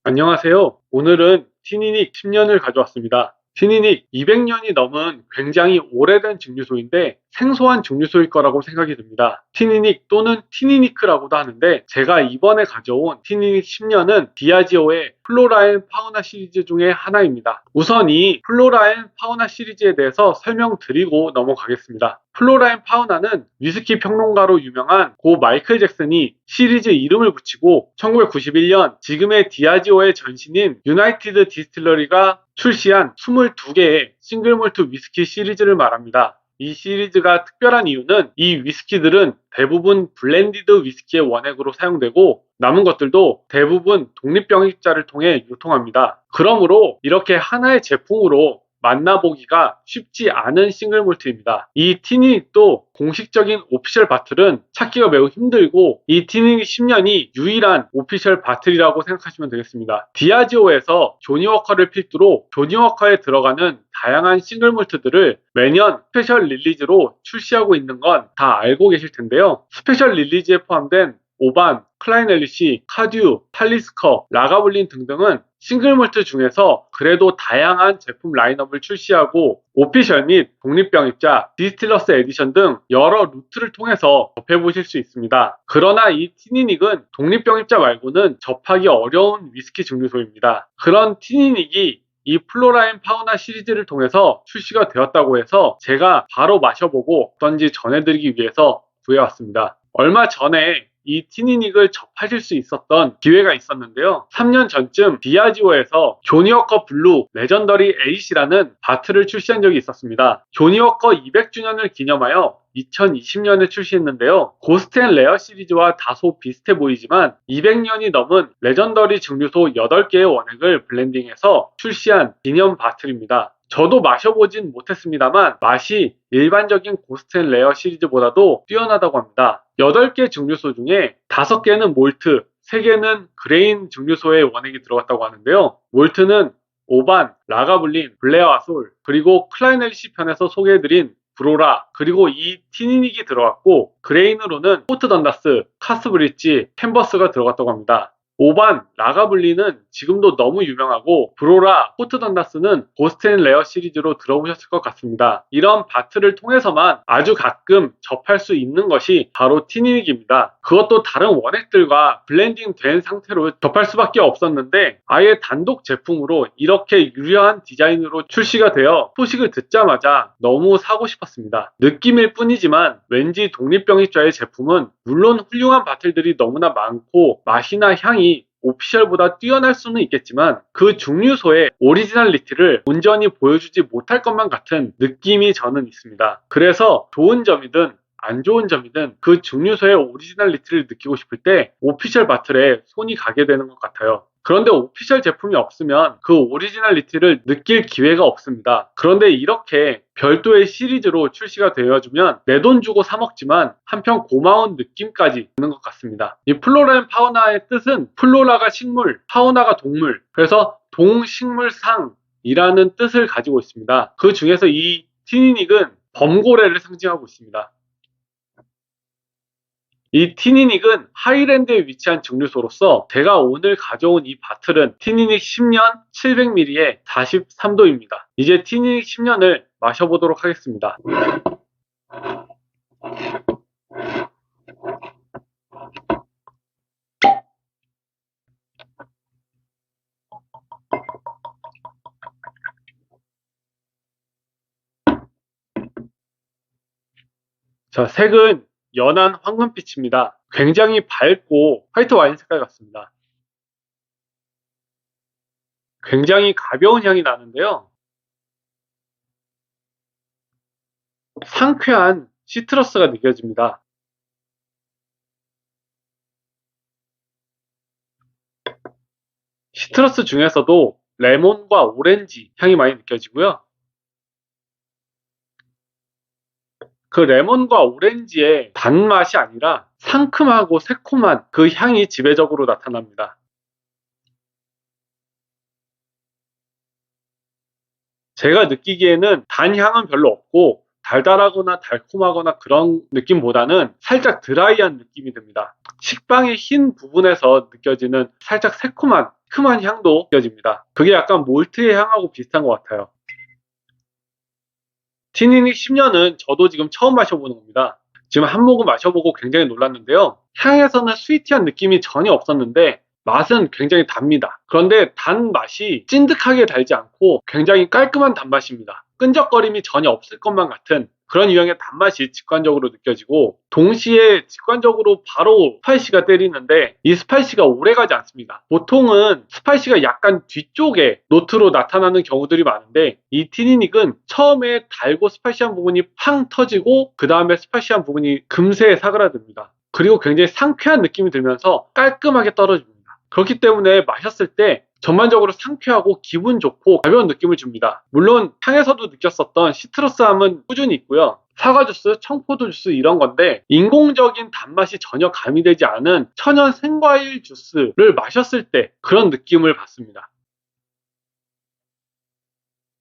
안녕하세요. 오늘은 티니닉 10년을 가져왔습니다. 티니닉 200년이 넘은 굉장히 오래된 증류소인데 생소한 증류소일 거라고 생각이 듭니다. 티니닉 또는 티니니크라고도 하는데 제가 이번에 가져온 티니닉 10년은 디아지오의 플로라 앤 파우나 시리즈 중에 하나입니다. 우선 이 플로라 앤 파우나 시리즈에 대해서 설명드리고 넘어가겠습니다. 플로라 앤 파우나는 위스키 평론가로 유명한 고 마이클 잭슨이 시리즈 이름을 붙이고 1991년 지금의 디아지오의 전신인 유나이티드 디스틸러리가 출시한 22개의 싱글몰트 위스키 시리즈를 말합니다. 이 시리즈가 특별한 이유는 이 위스키들은 대부분 블렌디드 위스키의 원액으로 사용되고 남은 것들도 대부분 독립병입자를 통해 유통합니다. 그러므로 이렇게 하나의 제품으로 만나보기가 쉽지 않은 싱글몰트입니다. 이 티니닉도 공식적인 오피셜 바틀은 찾기가 매우 힘들고 이 티니닉 10년이 유일한 오피셜 바틀이라고 생각하시면 되겠습니다. 디아지오에서 조니 워커를 필두로 조니 워커에 들어가는 다양한 싱글몰트들을 매년 스페셜 릴리즈로 출시하고 있는 건 다 알고 계실 텐데요. 스페셜 릴리즈에 포함된 오반, 클라인 엘리시, 카듀, 탈리스커, 라가블린 등등은 싱글몰트 중에서 그래도 다양한 제품 라인업을 출시하고 오피셜 및 독립병입자, 디스틸러스 에디션 등 여러 루트를 통해서 접해보실 수 있습니다. 그러나 이 티니닉은 독립병입자 말고는 접하기 어려운 위스키 증류소입니다. 그런 티니닉이 이 플로라 앤 파우나 시리즈를 통해서 출시가 되었다고 해서 제가 바로 마셔보고 어떤지 전해드리기 위해서 구해왔습니다. 얼마 전에 이 티니닉을 접하실 수 있었던 기회가 있었는데요. 3년 전쯤 디아지오에서 조니 워커 블루 레전더리 에이시라는 바틀을 출시한 적이 있었습니다. 조니 워커 200주년을 기념하여 2020년에 출시했는데요. 고스트 앤 레어 시리즈와 다소 비슷해 보이지만 200년이 넘은 레전더리 증류소 8개의 원액을 블렌딩해서 출시한 기념 바틀입니다. 저도 마셔보진 못했습니다만 맛이 일반적인 고스트 앤 레어 시리즈보다도 뛰어나다고 합니다. 8개 증류소 중에 5개는 몰트, 3개는 그레인 증류소의 원액이 들어갔다고 하는데요. 몰트는 오반, 라가블린, 블레어아솔, 그리고 클라인 엘리시 편에서 소개해드린 브로라, 그리고 이 티니닉이 들어갔고 그레인으로는 포트 던다스, 카스브리지, 캔버스가 들어갔다고 합니다. 오반, 라가블리는 지금도 너무 유명하고 브로라, 포트 던다스는 고스트 앤 레어 시리즈로 들어보셨을 것 같습니다. 이런 바틀을 통해서만 아주 가끔 접할 수 있는 것이 바로 티니닉입니다. 그것도 다른 원액들과 블렌딩 된 상태로 접할 수밖에 없었는데 아예 단독 제품으로 이렇게 유려한 디자인으로 출시가 되어 소식을 듣자마자 너무 사고 싶었습니다. 느낌일 뿐이지만 왠지 독립병입자의 제품은 물론 훌륭한 바틀들이 너무나 많고 맛이나 향이 오피셜보다 뛰어날 수는 있겠지만 그 증류소의 오리지널리티를 온전히 보여주지 못할 것만 같은 느낌이 저는 있습니다. 그래서 좋은 점이든 안 좋은 점이든 그 증류소의 오리지널리티를 느끼고 싶을 때 오피셜 바틀에 손이 가게 되는 것 같아요. 그런데 오피셜 제품이 없으면 그 오리지널리티를 느낄 기회가 없습니다. 그런데 이렇게 별도의 시리즈로 출시가 되어주면 내 돈 주고 사 먹지만 한편 고마운 느낌까지 드는 것 같습니다. 이 플로라 앤 파우나의 뜻은 플로라가 식물, 파우나가 동물, 그래서 동식물상이라는 뜻을 가지고 있습니다. 그 중에서 이 티니닉은 범고래를 상징하고 있습니다. 이 티니닉은 하이랜드에 위치한 증류소로서 제가 오늘 가져온 이 바틀은 티니닉 10년 700ml에 43도입니다. 이제 티니닉 10년을 마셔보도록 하겠습니다. 자, 색은 연한 황금빛입니다. 굉장히 밝고 화이트 와인 색깔 같습니다. 굉장히 가벼운 향이 나는데요. 상쾌한 시트러스가 느껴집니다. 시트러스 중에서도 레몬과 오렌지 향이 많이 느껴지고요. 그 레몬과 오렌지의 단맛이 아니라 상큼하고 새콤한 그 향이 지배적으로 나타납니다. 제가 느끼기에는 단 향은 별로 없고 달달하거나 달콤하거나 그런 느낌보다는 살짝 드라이한 느낌이 듭니다. 식빵의 흰 부분에서 느껴지는 살짝 새콤한 시큼한 향도 느껴집니다. 그게 약간 몰트의 향하고 비슷한 것 같아요. 티니닉 10년은 저도 지금 처음 마셔보는 겁니다. 지금 한 모금 마셔보고 굉장히 놀랐는데요. 향에서는 스위티한 느낌이 전혀 없었는데 맛은 굉장히 답니다. 그런데 단맛이 찐득하게 달지 않고 굉장히 깔끔한 단맛입니다. 끈적거림이 전혀 없을 것만 같은 그런 유형의 단맛이 직관적으로 느껴지고, 동시에 직관적으로 바로 스파이시가 때리는데 이 스파이시가 오래가지 않습니다. 보통은 스파이시가 약간 뒤쪽에 노트로 나타나는 경우들이 많은데 이 티니닉은 처음에 달고 스파이시한 부분이 팡 터지고 그 다음에 스파이시한 부분이 금세 사그라듭니다. 그리고 굉장히 상쾌한 느낌이 들면서 깔끔하게 떨어집니다. 그렇기 때문에 마셨을 때 전반적으로 상쾌하고 기분 좋고 가벼운 느낌을 줍니다. 물론 향에서도 느꼈었던 시트러스함은 꾸준히 있고요. 사과 주스, 청포도 주스 이런 건데 인공적인 단맛이 전혀 가미되지 않은 천연 생과일 주스를 마셨을 때 그런 느낌을 받습니다.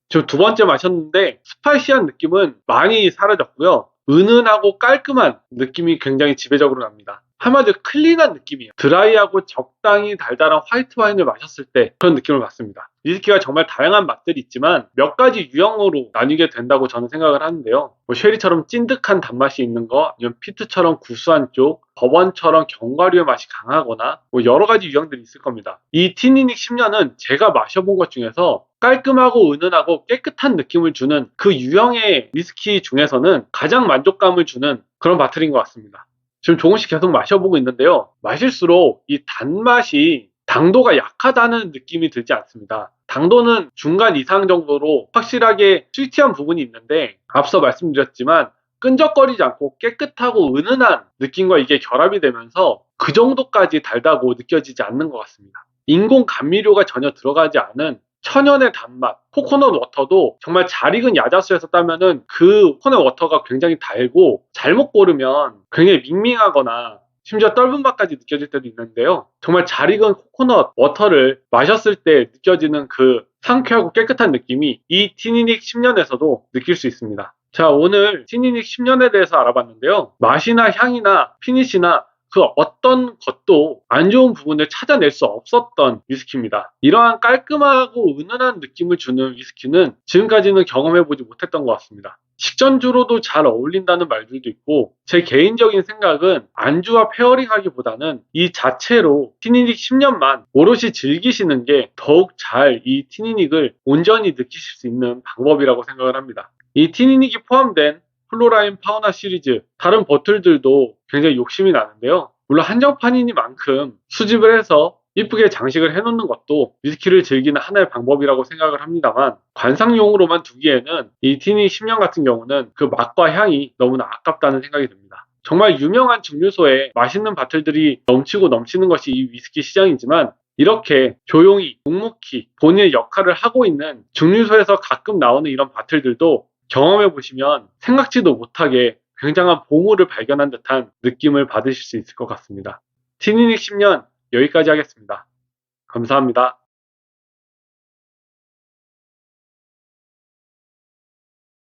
지금 두 번째 마셨는데 스파이시한 느낌은 많이 사라졌고요. 은은하고 깔끔한 느낌이 굉장히 지배적으로 납니다. 한마디로 클린한 느낌이에요. 드라이하고 적당히 달달한 화이트 와인을 마셨을 때 그런 느낌을 받습니다. 위스키가 정말 다양한 맛들이 있지만 몇 가지 유형으로 나뉘게 된다고 저는 생각을 하는데요. 뭐 쉐리처럼 찐득한 단맛이 있는 거, 아니면 피트처럼 구수한 쪽, 버번처럼 견과류의 맛이 강하거나 뭐 여러 가지 유형들이 있을 겁니다. 이 티니닉 10년은 제가 마셔본 것 중에서 깔끔하고 은은하고 깨끗한 느낌을 주는 그 유형의 위스키 중에서는 가장 만족감을 주는 그런 바틀인 것 같습니다. 지금 조금씩 계속 마셔보고 있는데요. 마실수록 이 단맛이 당도가 약하다는 느낌이 들지 않습니다. 당도는 중간 이상 정도로 확실하게 스위티한 부분이 있는데 앞서 말씀드렸지만 끈적거리지 않고 깨끗하고 은은한 느낌과 이게 결합이 되면서 그 정도까지 달다고 느껴지지 않는 것 같습니다. 인공 감미료가 전혀 들어가지 않은 천연의 단맛, 코코넛 워터도 정말 잘 익은 야자수에서 따면은 그 코코넛 워터가 굉장히 달고 잘못 고르면 굉장히 밍밍하거나 심지어 떫은 맛까지 느껴질 때도 있는데요. 정말 잘 익은 코코넛 워터를 마셨을 때 느껴지는 그 상쾌하고 깨끗한 느낌이 이 티니닉 10년에서도 느낄 수 있습니다. 자, 오늘 티니닉 10년에 대해서 알아봤는데요. 맛이나 향이나 피니시나 그 어떤 것도 안 좋은 부분을 찾아낼 수 없었던 위스키입니다. 이러한 깔끔하고 은은한 느낌을 주는 위스키는 지금까지는 경험해보지 못했던 것 같습니다. 식전주로도 잘 어울린다는 말들도 있고, 제 개인적인 생각은 안주와 페어링하기보다는 이 자체로 티니닉 10년만 오롯이 즐기시는 게 더욱 잘 이 티니닉을 온전히 느끼실 수 있는 방법이라고 생각을 합니다. 이 티니닉이 포함된 플로라인 파우나 시리즈 다른 버틀들도 굉장히 욕심이 나는데요. 물론 한정판이니만큼 수집을 해서 이쁘게 장식을 해놓는 것도 위스키를 즐기는 하나의 방법이라고 생각을 합니다만, 관상용으로만 두기에는 이 티니 10년 같은 경우는 그 맛과 향이 너무나 아깝다는 생각이 듭니다. 정말 유명한 증류소에 맛있는 바틀들이 넘치고 넘치는 것이 이 위스키 시장이지만, 이렇게 조용히 묵묵히 본인의 역할을 하고 있는 증류소에서 가끔 나오는 이런 바틀들도 경험해 보시면 생각지도 못하게 굉장한 보물을 발견한 듯한 느낌을 받으실 수 있을 것 같습니다. 티니닉 10년 여기까지 하겠습니다. 감사합니다.